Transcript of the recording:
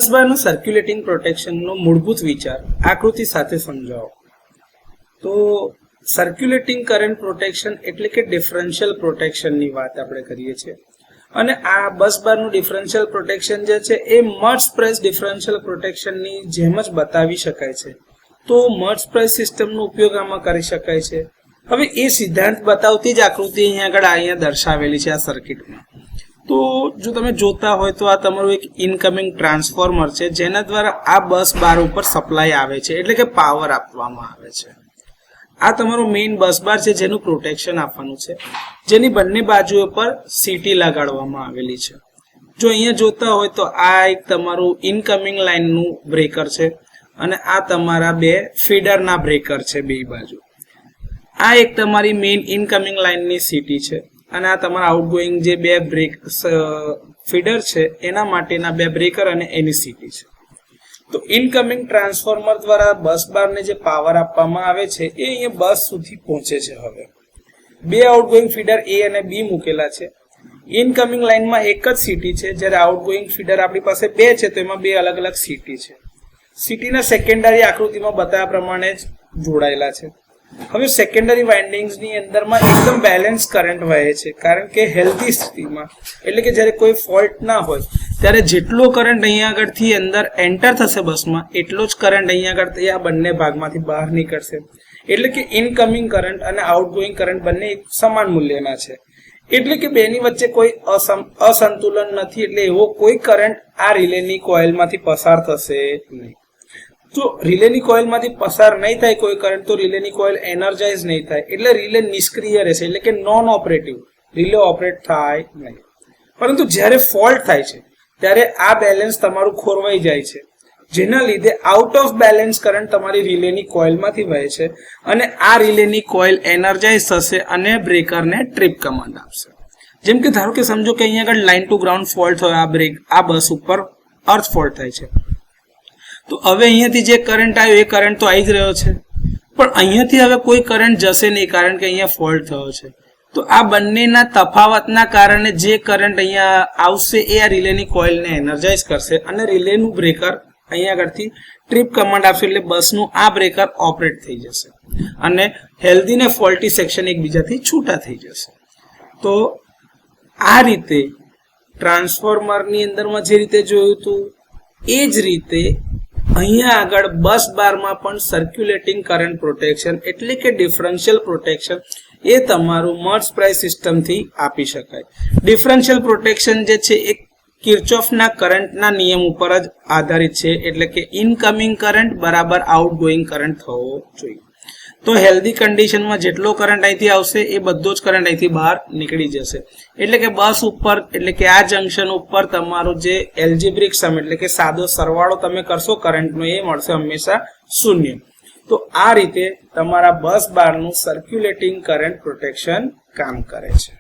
બસબારનું circulating પ્રોટેક્શનનો મૂળભૂત વિચાર આકૃતિ સાથે સમજાવો. તો સર્ક્યુલેટિંગ કરંટ પ્રોટેક્શન એટલે કે ડિફરન્શિયલ પ્રોટેક્શનની વાત આપણે કરીએ છીએ. અને આ બસબારનું ડિફરન્શિયલ પ્રોટેક્શન જે છે એ મર્જ પ્રેસ ડિફરન્શિયલ પ્રોટેક્શનની જેમ જ બતાવી શકાય છે. તો મર્જ પ્રેસ સિસ્ટમનો ઉપયોગ આમાં કરી શકાય છે. હવે એ સિદ્ધાંત બતાવતી જ આકૃતિ અહીંયા દર્શાવેલી છે આ સર્કિટમાં. તો જો તમે જોતા હોય તો આ તમારું એક ઇનકમિંગ ટ્રાન્સફોર્મર છે જેના દ્વારા આ બસ બાર ઉપર સપ્લાય આવે છે એટલે કે પાવર આપવામાં આવે છે. આ તમારું મેઇન બસ બાર છે જેનું પ્રોટેક્શન આપવાનું છે, જેની બંને બાજુઓ પર સીટી લગાડવામાં આવેલી છે. જો અહીંયા જોતા હોય તો આ એક તમારું ઇનકમિંગ લાઇનનું બ્રેકર છે અને આ તમારા બે ફીડરના બ્રેકર છે બે બાજુ. આ એક તમારી મેઇન ઇનકમિંગ લાઇનની સીટી છે અને આ તમારા આઉટગોઈંગ જે બે બ્રેક ફીડર છે એના માટેના બે બ્રેકર અને એની સીટી છે. તો ઇનકમિંગ ટ્રાન્સફોર્મર દ્વારા બસ બારને જે પાવર આપવામાં આવે છે એ અહીંયા બસ સુધી પહોંચે છે. હવે બે આઉટગોઈંગ ફીડર એ અને બી મૂકેલા છે. ઇનકમિંગ લાઇનમાં એક જ સીટી છે, જ્યારે આઉટગોઈંગ ફીડર આપણી પાસે બે છે તો એમાં બે અલગ અલગ સીટી છે. સીટીના સેકન્ડરી આકૃતિમાં બતાવ્યા પ્રમાણે જ જોડાયેલા છે. હવે સેકન્ડરી વાઇન્ડિંગ્સની અંદરમાં એકદમ બેલેન્સ કરંટ વહે છે, કારણ કે હેલ્ધી સ્થિતિમાં એટલે કે જ્યારે કોઈ ફોલ્ટ ના હોય ત્યારે જેટલો કરંટ અહીંયા આગળથી અંદર એન્ટર થશે બસમાં એટલો જ કરંટ અહીંયા આગળથી આ બંને ભાગમાંથી બહાર નીકળશે. એટલે કે ઇનકમિંગ કરંટ અને આઉટગોઈંગ કરંટ બંને સમાન મૂલ્યના છે. એટલે કે બેની વચ્ચે કોઈ અસંતુલન નથી, એટલે એવો કોઈ કરંટ આ રિલેની કોઇલમાંથી પસાર થશે નહીં. જો રિલેની કોઇલમાંથી પસાર નહીં થાય કોઈ કરંટ તો રિલેની કોઇલ એનર્જાઇઝ નહીં થાય, એટલે રિલે નિષ્ક્રિય રહેશે, એટલે કે નોન ઓપરેટિવ, રિલે ઓપરેટ થાય નહીં. પરંતુ જ્યારે ફોલ્ટ થાય છે ત્યારે આ બેલેન્સ તમારું ખોરવાઈ જાય છે, જેના લીધે આઉટ ઓફ બેલેન્સ કરંટ તમારી રિલેની કોઇલમાંથી વહે છે અને આ રિલેની કોઇલ એનર્જાઇઝ થશે અને બ્રેકરને ટ્રીપ કમાન્ડ આપશે. જેમ કે ધારો કે સમજો કે અહીંયા આગળ લાઇન ટુ ગ્રાઉન્ડ ફોલ્ટ હોય, આ બસ ઉપર અર્થ ફોલ્ટ થાય છે. તો હવે અહીંયાથી જે કરંટ આવ્યો એ કરંટ તો આવી જ રહ્યો છે, પણ અહીંયાથી હવે કોઈ કરંટ જશે નહીં કારણ કે અહીંયા ફોલ્ટ થયો છે. તો આ બંનેના તફાવતના કારણે જે કરંટ અહીંયા આવશે એ આ રિલેની કોઇલને એનર્જાઇઝ કરશે અને રિલેનું બ્રેકર અહીંયા આગળથી ટ્રીપ કમાન્ડ આપશે, એટલે બસનું આ બ્રેકર ઓપરેટ થઈ જશે અને હેલ્ધી ને ફોલ્ટી સેક્શન એકબીજાથી છૂટા થઈ જશે. તો આ રીતે ટ્રાન્સફોર્મરની અંદરમાં જે રીતે જોયું હતું એ જ રીતે અહીંયા આગળ બસ બારમાં પણ સર્ક્યુલેટિંગ કરંટ પ્રોટેક્શન એટલે કે ડિફરન્શિયલ પ્રોટેક્શન એ તમારું મર્જ પ્રાઇસ સિસ્ટમથી આપી શકાય. ડિફરન્શિયલ પ્રોટેક્શન જે છે એ કિર્ચોફના કરંટના નિયમ ઉપર જ આધારિત છે, એટલે કે ઇનકમિંગ કરંટ બરાબર આઉટગોઈંગ કરંટ થવો જોઈએ. તો હેલ્ધી કન્ડિશનમાં જેટલો કરંટ અહીંથી આવશે એ બધો જ કરંટ અહીંથી બહાર નીકળી જશે. એટલે કે બસ ઉપર એટલે કે આ જંકશન ઉપર તમારું જે એલ્જિબ્રિક સમ એટલે કે સાદો સરવાળો તમે કરશો કરંટનો એ મળશે હંમેશા 0. તો આ રીતે તમારા બસ બારનું સર્ક્યુલેટિંગ કરંટ પ્રોટેક્શન કામ કરે છે.